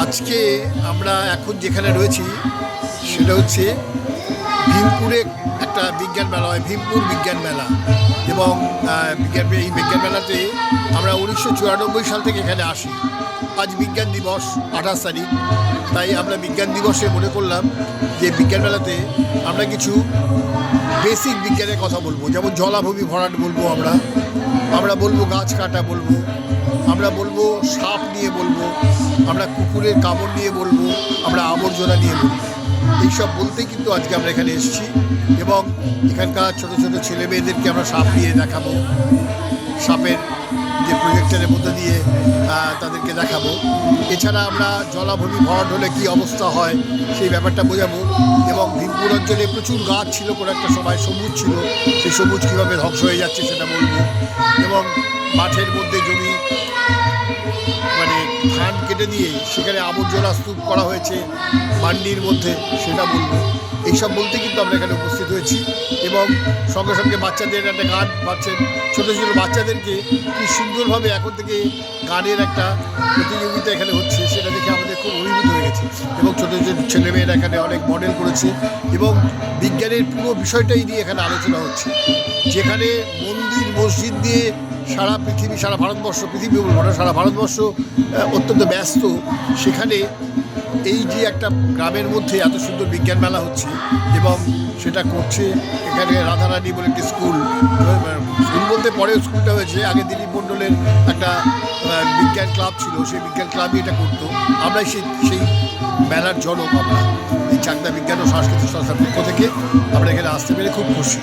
আজকে আমরা এখন যেখানে রয়েছি সেটা হচ্ছে ভীমপুরে একটা বিজ্ঞান মেলা হয়, ভীমপুর বিজ্ঞান মেলা। এবং এই বিজ্ঞান মেলাতে আমরা 1994 সাল থেকে এখানে আসি। আজ বিজ্ঞান দিবস 28 তারিখ, তাই আমরা বিজ্ঞান দিবসে মনে করলাম যে বিজ্ঞান মেলাতে আমরা কিছু বেসিক বিজ্ঞানের কথা বলবো, যেমন জলাভূমি ভরাট বলবো, আমরা বলবো গাছ কাটা বলবো, আমরা বলবো সাপ নিয়ে বলবো, আমরা কুকুরের কামড় নিয়ে বলবো, আমরা আবর্জনা নিয়ে বলবো। এইসব বলতেই কিন্তু আজকে আমরা এখানে এসেছি এবং এখানকার ছোটো ছোটো ছেলে মেয়েদেরকে আমরা সাপ নিয়ে দেখাবো, সাপের যে প্রজেক্টরের মধ্যে দিয়ে তাদেরকে দেখাবো। এছাড়া আমরা জলাভূমি ভরাট হলে কী অবস্থা হয় সেই ব্যাপারটা বোঝাবো। এবং ভীমপুর অঞ্চলে প্রচুর গাছ ছিল, কোনো একটা সময় সবুজ ছিল, সেই সবুজ কীভাবে ধ্বংস হয়ে যাচ্ছে সেটা বলবো। এবং মাঠের মধ্যে জমি ধান কেটে দিয়ে সেখানে আবর্জনা স্তূপ করা হয়েছে মান্ডির মধ্যে, সেটা বলবো। এইসব বলতে কিন্তু আমরা এখানে উপস্থিত হয়েছি। এবং সঙ্গে সঙ্গে বাচ্চাদের একটা গান পাচ্ছেন, ছোটো ছোটো বাচ্চাদেরকে কি সুন্দরভাবে এখন থেকে গানের একটা প্রতিযোগিতা এখানে হচ্ছে, সেটা দেখে আমাদের খুব অভিভূত হয়ে গেছে। এবং ছোটো ছোটো ছেলেমেয়েরা এখানে অনেক মডেল করেছে এবং বিজ্ঞানের পুরো বিষয়টাই নিয়ে এখানে আলোচনা হচ্ছে। যেখানে মন্দির মসজিদ দিয়ে সারা পৃথিবী, সারা ভারতবর্ষ, পৃথিবী বলবো না, সারা ভারতবর্ষ অত্যন্ত ব্যস্ত, সেখানে এই যে একটা গ্রামের মধ্যে এত সুন্দর বিজ্ঞান মেলা হচ্ছে এবং সেটা করছে এখানে রাধারানী বলে একটি স্কুল বলতে পরেও স্কুলটা হয়েছে, আগে দিলীপ মণ্ডলের একটা বিজ্ঞান ক্লাব ছিল, সেই বিজ্ঞান ক্লাবই এটা করতো। আমরা সেই মেলার জনক। আমরা এই চাকদা বিজ্ঞান ও সাংস্কৃতিক সংস্থার পক্ষ থেকে আমরা এখানে আসতে পেরে খুব খুশি।